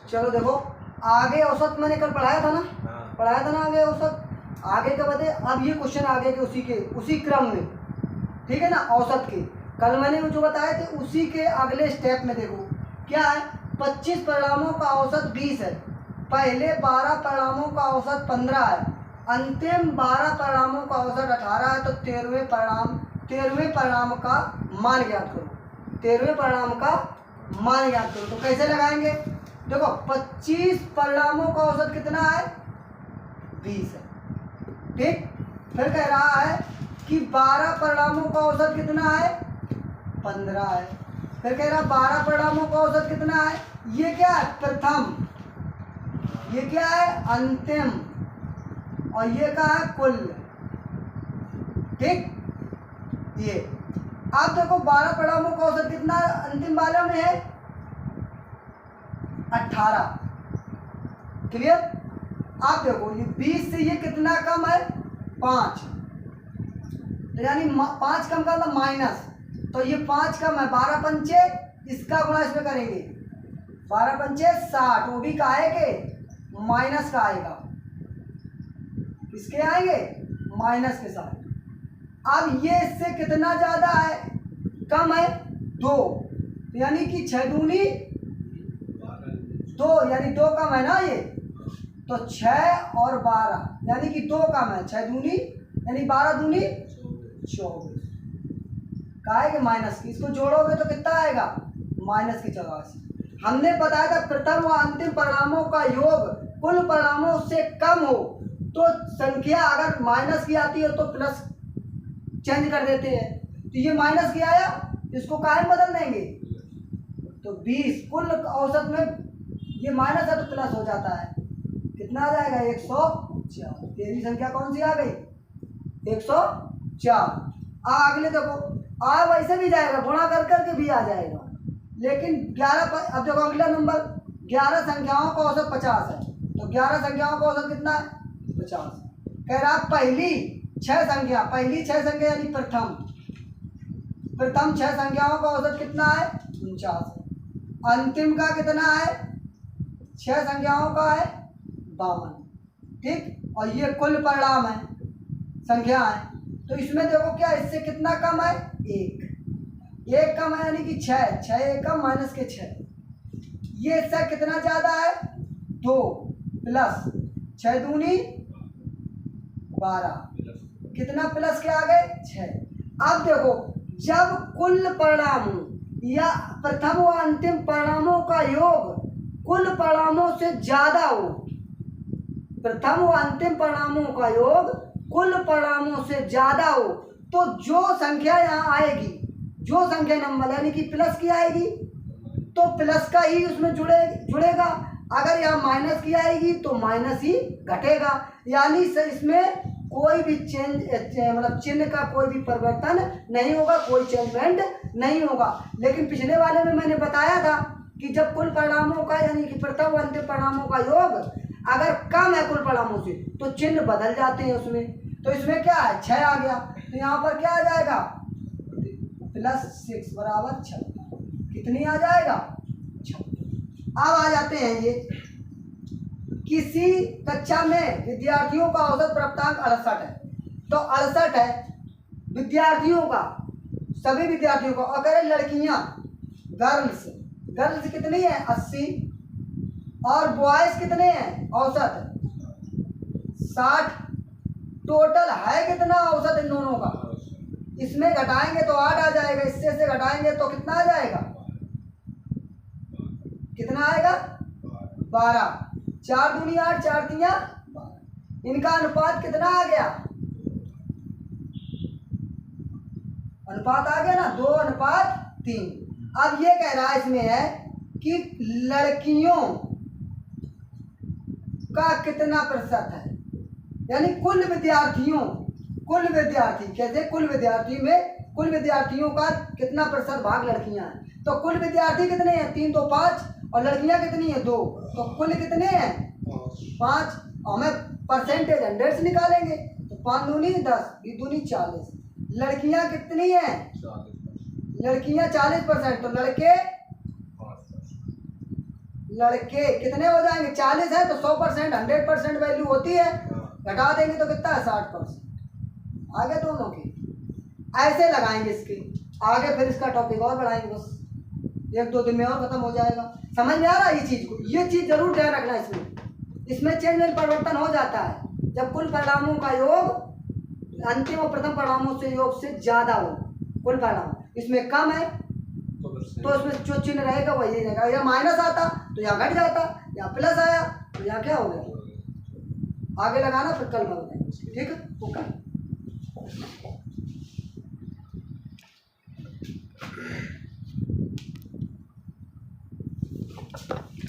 चलो देखो, आगे औसत मैंने कल पढ़ाया था ना, पढ़ाया था ना आगे औसत, आगे का बता। अब ये क्वेश्चन आगे के उसी क्रम में, ठीक है ना, औसत के कल मैंने जो बताए थे उसी के अगले स्टेप में देखो क्या है। 25 परिणामों का औसत 20 है, पहले 12 परिणामों का औसत 15 है, अंतिम 12 परिणामों का औसत 18 है। तो 13वें परिणाम का मान ज्ञात करो, 13वें परिणाम का मान ज्ञात करो। तो कैसे लगाएंगे, देखो 25 परिणामों का औसत कितना है, 20 है, ठीक। फिर कह रहा है कि 12 परिणामों का औसत कितना है, 15 है। फिर कह रहा 12 परिणामों का औसत कितना है, ये क्या है प्रथम, ये क्या है अंतिम, और ये क्या है कुल, ठीक। ये आप देखो 12 परिणामों का औसत कितना अंतिम वाले में है, 18, क्लियर। आप देखो ये 20 से ये कितना कम है, 5, यानी 5 कम का मतलब माइनस, तो ये 5 कम है, 12 पंचे इसका गुणा इसमें करेंगे, 12 पंचे 60, वो भी का है कि माइनस का आएगा, किसके आएंगे, माइनस के साथ। अब ये इससे कितना ज्यादा है, कम है 2, यानी कि 6 दूनी 2, यानी 2 कम है ना ये, तो 6 और 12 यानी कि 2 कम है, 6 दूनी यानी 12 दूनी 24, का है कि माइनस की, इसको जोड़ोगे तो कितना आएगा, माइनस की 84। हमने बताया था प्रथम व अंतिम परिणामों का योग कुल परिणामों से कम हो तो संख्या अगर माइनस की आती है तो प्लस चेंज कर देते हैं। तो ये माइनस की आया, इसको काय में बदल देंगे, तो 20 कुल औसत में ये माइनस है तो प्लस हो जाता है, कितना आ जाएगा 104। तेरी संख्या कौन सी आ गई, 104। अगले देखो, वैसे भी जाएगा, गुणा कर करके भी आ जाएगा, लेकिन 11 अब देखो अगला नंबर, 11 संख्याओं का औसत 50 है, तो 11 संख्याओं का औसत कितना है, 50। कह रहा पहली 6 संख्या यानी प्रथम 6 संख्याओं का औसत कितना है, 49 है। अंतिम का कितना है, 6 संख्याओं का है 52, ठीक। और ये कुल परिणाम है, संख्या है, तो इसमें देखो क्या इससे कितना कम है, 1 कम है, यानी कि 6 1 कम माइनस के 6, ये इससे कितना ज्यादा है, 2 प्लस 6 दूनी 12, कितना प्लस के आ गए 6। अब देखो जब कुल परिणाम या प्रथम व अंतिम परिणामों का योग कुल परिणामों से ज्यादा हो, प्रथम व अंतिम परिणामों का योग कुल परिणामों से ज्यादा हो, तो जो संख्या यहाँ आएगी, जो संख्या नंबर यानी कि प्लस की आएगी तो प्लस का ही उसमें जुड़ेगा, अगर यहाँ माइनस की आएगी तो माइनस ही घटेगा, यानी इसमें कोई भी चेंज मतलब चिन्ह का कोई भी परिवर्तन नहीं होगा, कोई चेंजमेंट नहीं होगा। लेकिन पिछले वाले में मैंने बताया था कि जब कुल परिणामों का यानी कि प्रथम व अंतिम परिणामों का योग अगर कम है कुल परिणामों से तो चिन्ह बदल जाते हैं उसमें, तो इसमें क्या है 6 आ गया, तो यहाँ पर क्या आ जाएगा +6 बराबर 56, कितनी आ जाएगा 56। अब आ जाते हैं ये, किसी कक्षा में विद्यार्थियों का औसत प्राप्तांक 68 है, तो 68 है विद्यार्थियों का, सभी विद्यार्थियों का, और कह लड़कियां गर्ल्स कितनी है 80, और बॉयज कितने हैं औसत 60, टोटल है कितना औसत इन दोनों का, इसमें घटाएंगे तो 8 आ जाएगा, इससे से घटाएंगे तो कितना आ जाएगा, कितना आएगा 12, 4 दूनी 8 4 तिया 12, इनका अनुपात कितना आ गया, अनुपात आ गया ना 2:3। अब ये कह रहा है इसमें है कि लड़कियों का कितना प्रतिशत है, यानी कुल विद्यार्थी कैसे, कुल विद्यार्थियों का कितना प्रतिशत भाग लड़कियां हैं, तो कुल विद्यार्थी कितने हैं 3 2 5, और लड़कियां कितनी है 2, तो कुल कितने हैं 5, हमें परसेंटेज 100 से निकालेंगे तो 5 दूनी 10 2 दूनी 40, लड़कियां कितनी हैं, लड़कियां 40%, तो लड़के लड़के कितने हो जाएंगे? 40 है तो 100% 100% वैल्यू होती है, घटा देंगे तो कितना है? 60%। आगे दोनों की ऐसे लगाएंगे इसके आगे, फिर इसका टॉपिक और बढ़ाएंगे, बस 1-2 दिन में और खत्म हो जाएगा। समझ में आ रहा है ये चीज को? ये चीज जरूर ध्यान रखना इसमें चेंज एंड परिवर्तन हो जाता है जब कुल परिणामों का योग अंतिम और प्रथम परिणामों से योग से ज्यादा हो। कुल परिणाम इसमें कम है तो इसमें जो चिन्ह रहेगा वही रहेगा। या माइनस आता तो यहाँ घट जाता, या प्लस आया तो यहाँ क्या हो गया? आगे लगाना, फिर कल में बताएंगे। ठीक है, ओके।